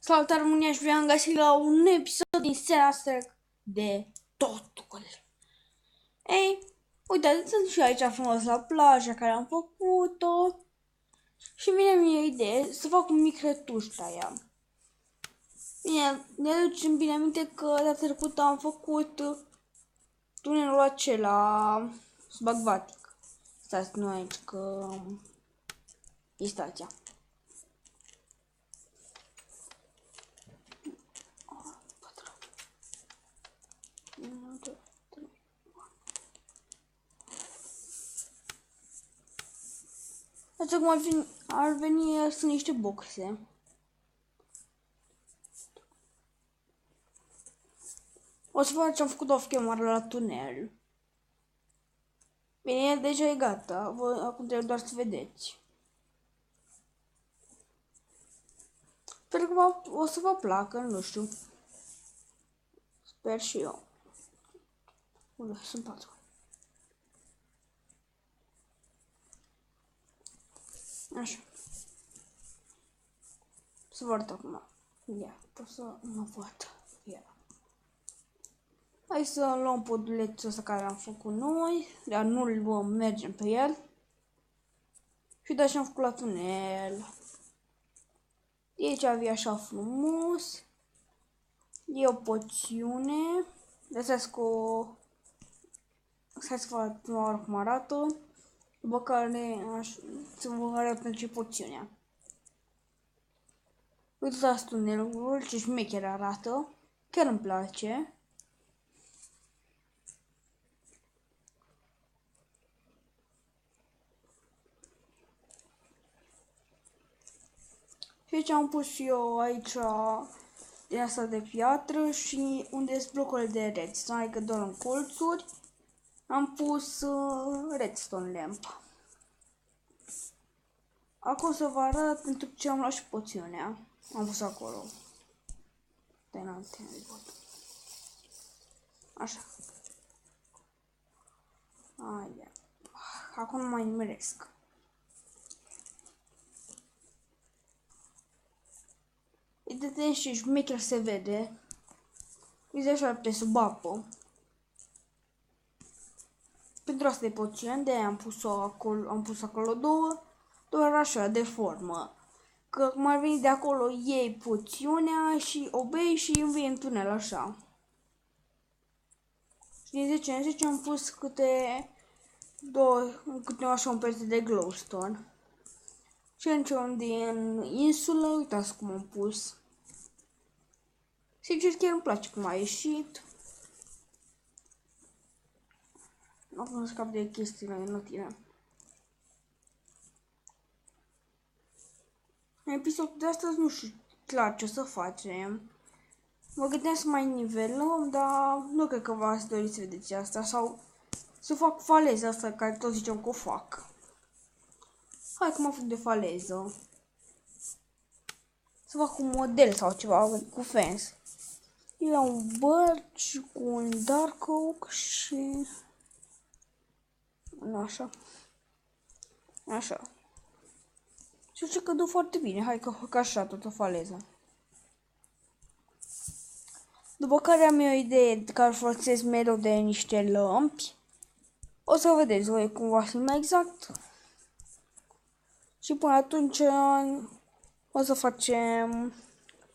Salutare România și v-am găsit la un episod din seria asta de totul. Ei, uitați, sunt și aici frumos la plaja care am făcut-o și vine mie idee să fac un mic retuș la ea. Bine, ne aducem bine aminte că data trecută am făcut tunelul acela subacvatic. Stați nu aici că e stația. Asta cum ar veni sunt niște boxe. O să fac ce am făcut off-camera la tunel. Bine, deja e gata. Acum trebuie doar să vedeți. Sper că o să vă placă, nu știu. Sper și eu. Unde sunt patru. Așa. Să vă arăt acum. Ia, pot să mă văd. Ia. Hai să luăm podulețul ăsta care l-am făcut noi, dar nu-l luăm, mergem pe el. Și de așa am făcut la tunel. De aici avea așa frumos. E o poțiune. Lăsați cu... Hai să fac prima oară cum arată. După care să vă arăt pentru ce poțiunea. Uitați tunelul, ce șmecher arată. Chiar îmi place. Și aici am pus eu aici din asta de piatră și unde sunt blocurile de redstone, adică doar în colțuri, am pus redstone lamp. Acum să vă arăt pentru ce am luat și poțiunea. Am pus acolo. Așa. Haide. Acum nu mai nimeresc. Uite-te și șmecher se vede. Uite așa pe sub apă. Pentru asta e poțiune, de-aia am pus acolo două, doar așa, de formă. Că cum ar veni de acolo, iei poțiunea și o bei și îmi vii în tunel, așa. Și din 10 în 10 am pus câte așa un pereche de glowstone. Și începem din insulă, uitați cum am pus. Sincer, chiar îmi place cum a ieșit. Acum scap de chestiile inutile. În episodul de astăzi nu știu clar ce să facem. Mă gândeam să mai nivelăm, dar nu cred că v-ați dori să vedeți asta. Sau să fac faleza asta care tot zicem că o fac. Hai că mă fac de faleză. Să fac un model sau ceva cu fence. Eu am un birch cu un dark oak și... Așa. Așa. Și ce că duc foarte bine. Hai că așa tot o faleză. După care am eu o idee care folosesc mereu de niște lămpi. O să vedeți voi cum va fi mai exact. Și până atunci o să facem...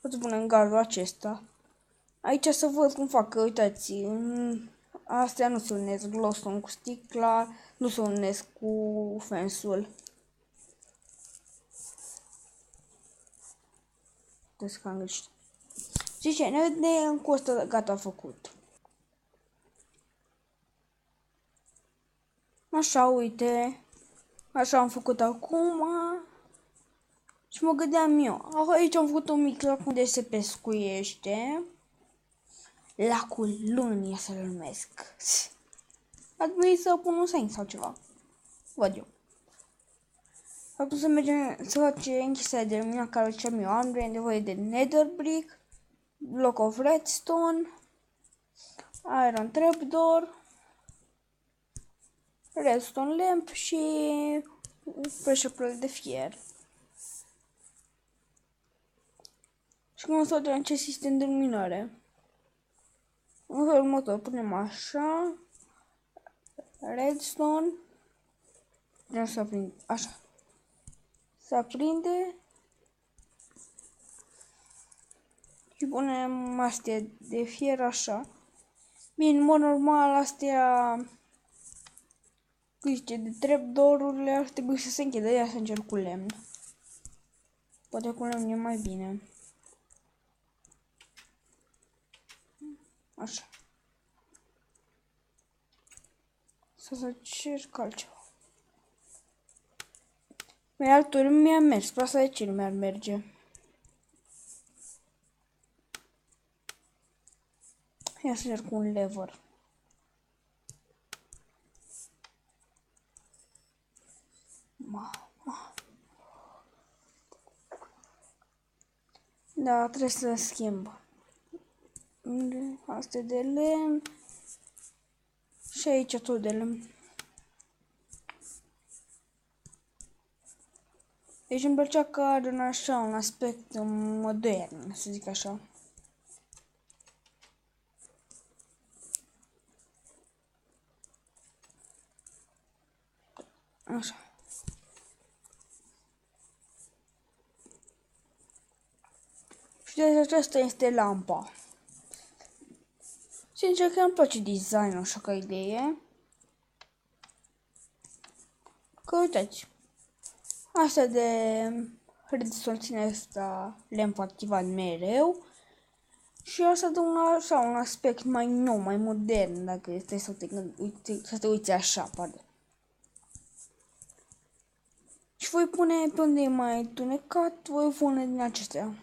O să punem gardul acesta. Aici să văd cum fac, că uitați, astea nu se unesc glowstone cu sticla, nu se unesc cu fence-ul. Și ce, ne vedem cu ăsta gata făcut. Așa, uite, așa am făcut acum. Și mă gândeam eu, aici am făcut un mic lac unde se pescuiește. Lacul lunii să-l numesc. Ar trebui să pun un sign sau ceva. Văd eu. Acum să mergem să facem chestia de lumina care ziceam eu. Am nevoie de nether brick, block of redstone, iron trapdoor, redstone lamp și pressure plate de fier. Și cum să vedem ce sistem de luminare. În felul următor punem așa. Redstone. Nu se aprinde. Așa. Se aprinde. Și punem astea de fier așa. Bine, în mod normal astea, zice, de trapdoor-urile ar trebui să se închidă. Ia să încerc cu lemn. Poate cu lemn e mai bine. Așa. Să cerc altceva. Pe altul mi-a mers. Pe asta de ce nu mi-ar merge? Ia să încerc un lever. Da, trebuie să schimb. Asta de lemn. Și aici tot de lemn. Deci îmi plăcea că are un așa, un aspect modern, să zic așa. Așa. Și deci aceasta este lampa. Sincer că îmi place designul așa ca idee. Că uitați. Asta de redstone ține asta lemn activat mereu. Și asta dă un aspect mai nou, mai modern, dacă este să te uiți așa, pardon. Și voi pune pe unde e mai tunecat, voi pune din acestea.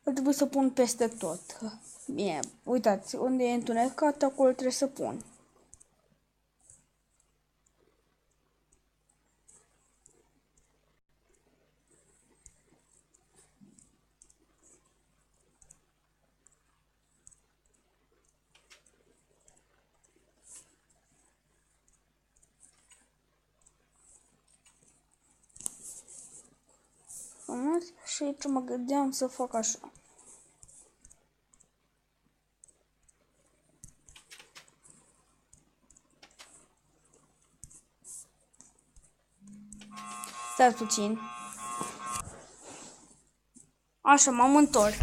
Ar trebui să pun peste tot. Bine, uitați, unde e întunecat, acolo trebuie să pun. Și aici mă gândeam să fac așa. Stai puțin. Așa, m-am întors.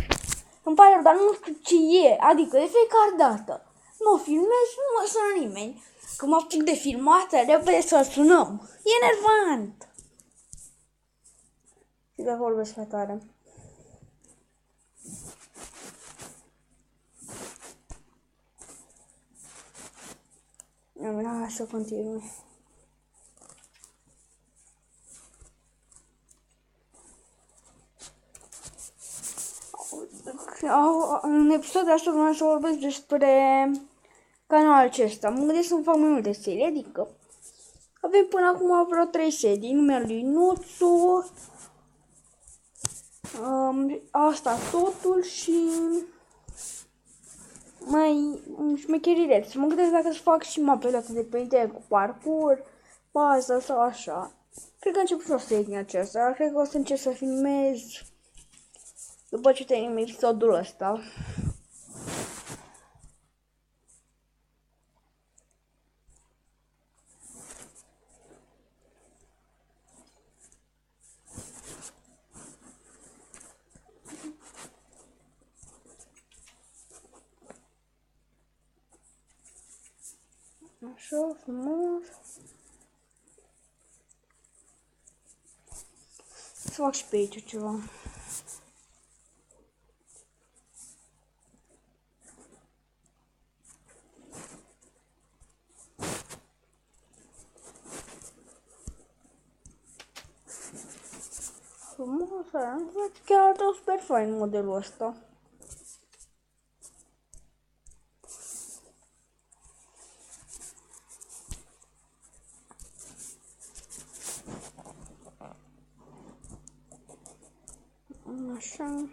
Îmi pare rău, dar nu știu ce e. Adică, de fiecare dată. Nu filmez, nu mă sună nimeni. Când mă apuc de filmat, repede să-l sunăm. E enervant. Și dacă vorbesc pe tare. Hai să continui. În episodul ăsta vreau să vorbesc despre canalul acesta. Mă gândesc să fac mai multe serii, adică avem până acum vreo 3 serii. Numele lui Nuțu, asta totul și mai șmecherile. Mă gândesc dacă să fac și mapele astea de pe internet cu parcurs, bază sau așa. Cred că încep și o serie din aceasta. Cred că o să încerc să filmez după ce termin episodul ăsta. Așa, frumos. Să fac și pe aici ceva. Frumos, chiar arată super fain modelul ăsta. Așa.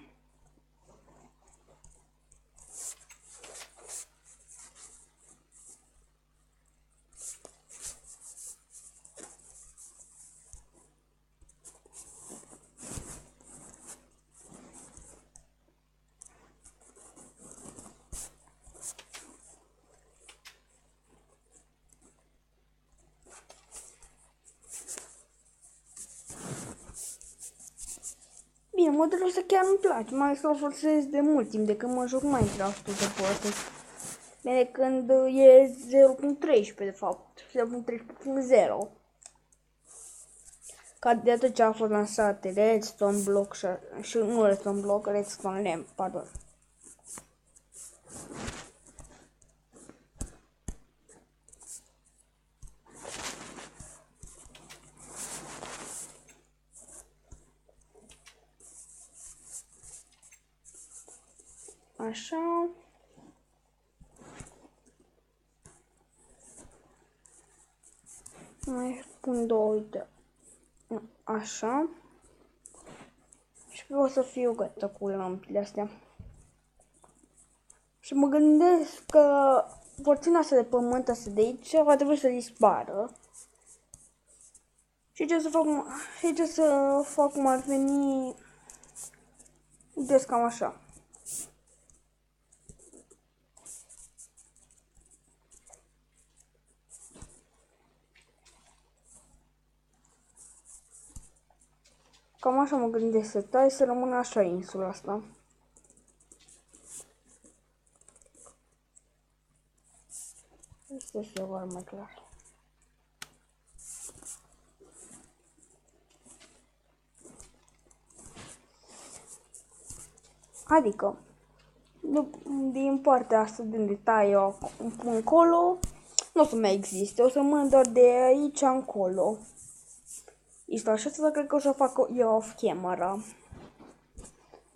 Bine, modelul ăsta chiar îmi place, mai ales că o folosesc de mult timp, de când mă joc Minecraft-ul să folosesc. Bine, când e 0.13 de fapt, 0.13.0. Ca de atât ce a fost lansat Redstone Block și nu Redstone Block, Redstone Lamp, pardon. Așa. Mai pun două, uite. Așa. Și o să fiu gata cu lampile astea. Și mă gândesc că porțiunea asta de pământ asta de aici va trebui să dispară. Și ce să fac cum ar veni. Uite, cam așa. Cam așa mă gândesc să tai, să rămână așa insula asta. Este să văd mai clar. Adică, din partea asta, din detaliu încolo, nu o să mai existe, o să rămână doar de aici încolo. Este așa, să cred că o să fac eu off camera.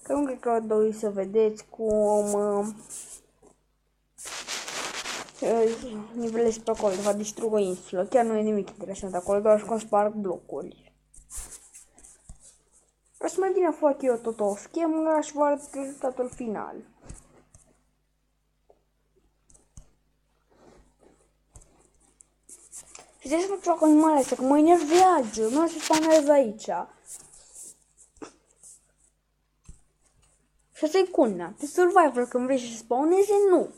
Că nu cred că doriți să vedeți cum nivelez pe acolo, va distrug o insulă. Chiar nu e nimic interesant acolo, doar că sparg blocuri. O să mai bine fac eu tot off camera și vă arăt rezultatul final. Și de ce nu fac animalele astea, că mă enervează, nu se spanează aici. Și asta e culmea. Pe survival când vrei să se spawneze, nu.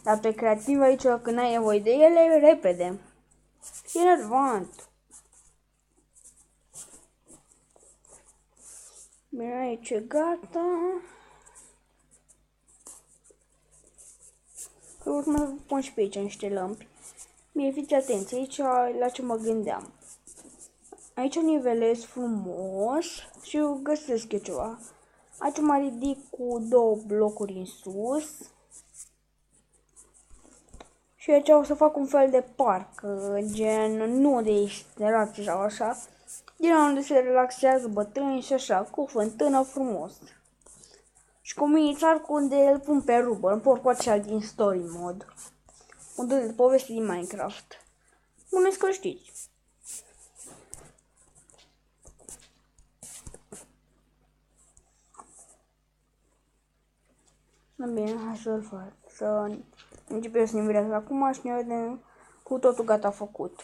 Dar pe creativ aici, când ai nevoie de ele, repede. E enervant. Bine, aici e gata. Urmă pun și pe aici niște lămpi. Bine, fiți atenți aici la ce mă gândeam. Aici nivelez frumos și găsesc eu ceva. Aici mă ridic cu 2 blocuri în sus. Și aici o să fac un fel de parc, gen nu de instalație sau așa, din unde se relaxează bătrâni și așa, cu fântână frumos. Și cu mini-țarc unde îl pun pe rubă, îl port cu acela din story mod. Modul de poveste din Minecraft. Bănuiesc că știți. Bine, hai să-l fac. Să începem să ne vedem acum și ne vedem cu totul gata făcut.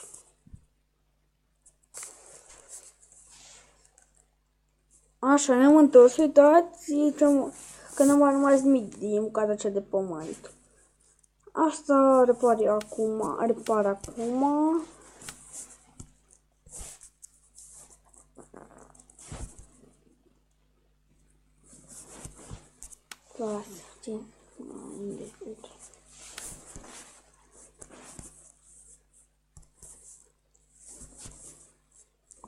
Așa, ne-am întors, uitați că nu m-a rămas nimic din bucata cea de pământ. Asta repar acum. Lasă,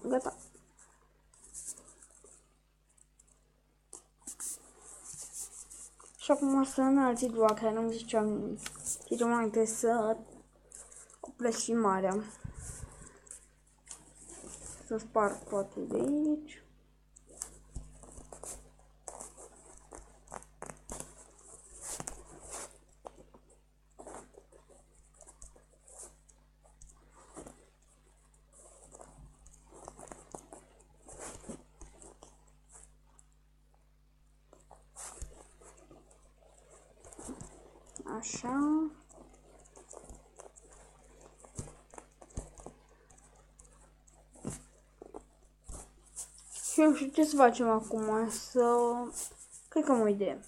gata. Și acum să înalți doar, care nu-mi ziceam nimic. Zicem mai întâi să opresc filmarea. Să sparg toate de aici. Așa. Și nu știu ce să facem acum, cred că am o idee.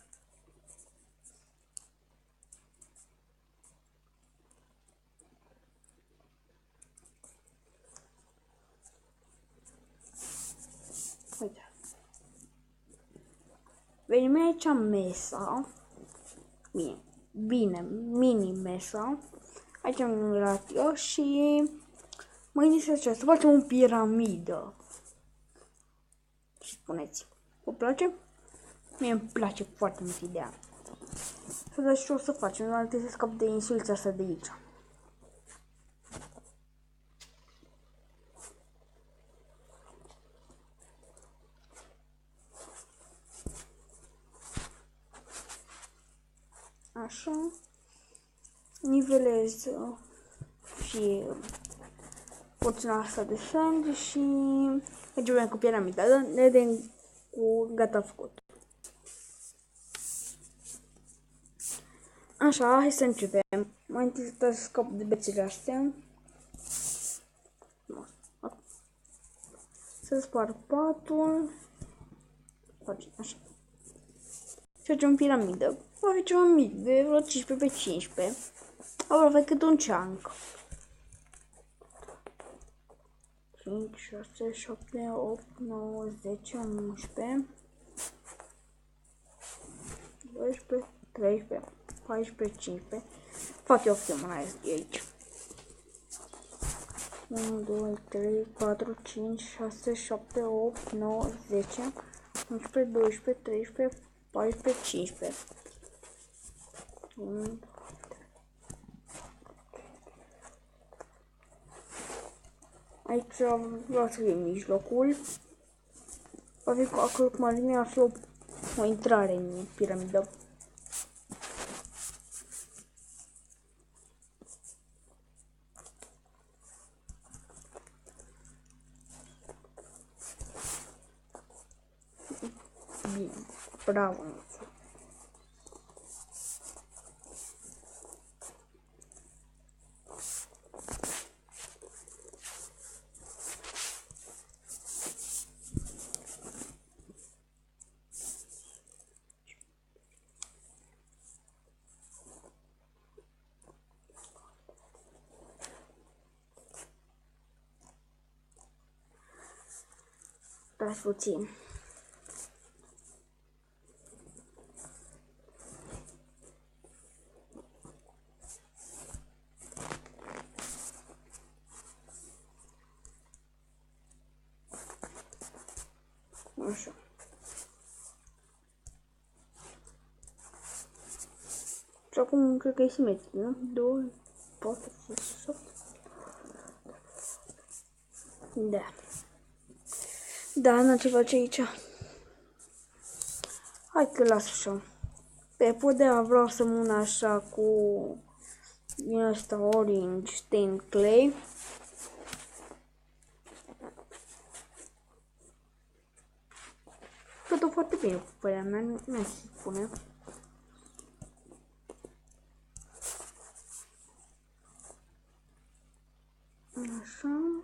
Uite. Venim aici mesa. Bine, mini mesa. Aici am numerat eu și mă gândesc să facem o piramidă. Și spuneți, vă place? Mie îmi place foarte mult ideea. Să dați ce o să facem, doar trebuie să scap de insulța asta de aici. Așa. Nivelez și porțiunea asta de sand și mergem cu piramida. Ne vedem cu gata făcut. Așa, hai să începem. Mai întâi să scap de bețele astea. Să sparg patul. Facem așa. Și facem piramidă. Va fi ceva mic, de vreo 15 pe 15. Acolo va fi cât un chunk. 5, 6, 7, 8, 9, 10, 11, 12, 13, 14, 15. Fac eu chemarea aici. 1, 2, 3, 4, 5, 6, 7, 8, 9, 10, 11, 12, 13, 14, 15. 1, aici vreau să fie mijlocul. Va fi acolo cum ar veni, ar fi o intrare în piramidă. Bine, bravo. Dați puțin. Așa. Și acum cred că e simetric, nu? 2, 4, 6, 7. Da. Da, n-am ce face aici. Hai că las așa. Pe podea vreau să mână așa cu din asta orange stained clay. Văd-o foarte bine cu părerea mea, nu se spune. Așa.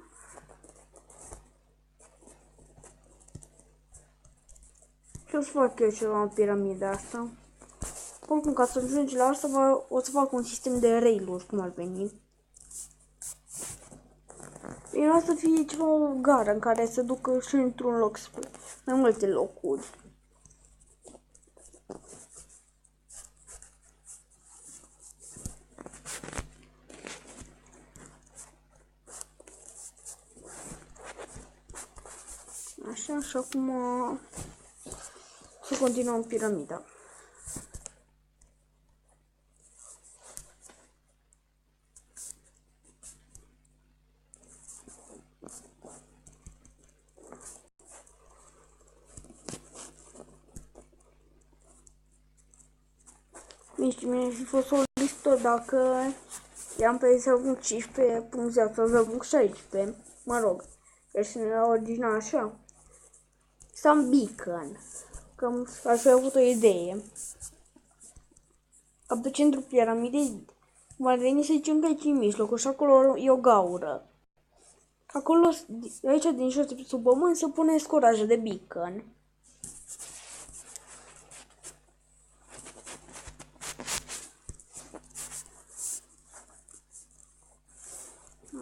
Și o să fac eu ceva în piramida asta. Oricum, ca să ajungi la asta, o să fac un sistem de rail-uri, cum ar veni. Era să fie ceva o gară în care să ducă și într-un loc spre mai multe locuri. Așa, și acum să continuăm piramida. Nici mi-a fi fost o listă dacă i-am pe 15.0 sau 16. Mă rog, este original așa. Sam Beacon. Că aș fi avut o idee. Ca pe centrul piramidei, cum ar veni să zicem că aici în mijloc, și acolo e o gaură. Acolo, aici din jos sub pământ, se pune scoraja de beacon.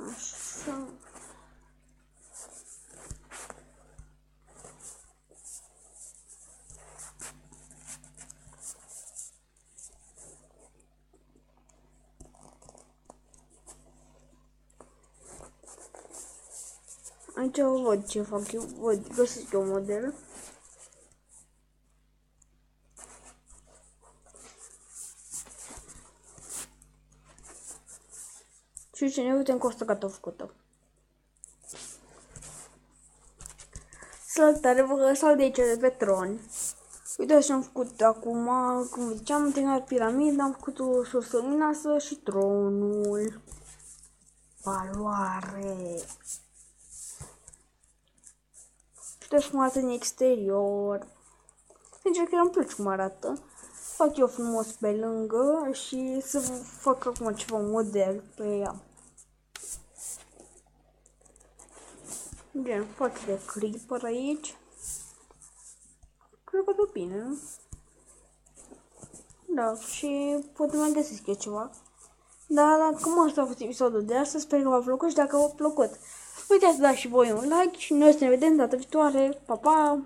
Așa. Aici văd ce fac eu, găsesc eu model. Și ce ne uităm cu asta gata făcută. Salutare, vă salut de aici de pe tron. Uitați ce am făcut acum, cum ziceam, am terminat piramida, am făcut o sursă luminoasă și tronul. Valoare. Uitați cum arată în exterior. Sincer că îmi place cum arată. Fac eu frumos pe lângă și să fac acum ceva model pe ea. Gen, fac de creeper aici. Cred că de bine, nu? Da, și pot mai găsesc eu ceva. Dar cam asta a fost episodul de astăzi, sper că v-a plăcut și dacă v-a plăcut, uitați să dați și voi un like și noi să ne vedem data viitoare. Pa, pa!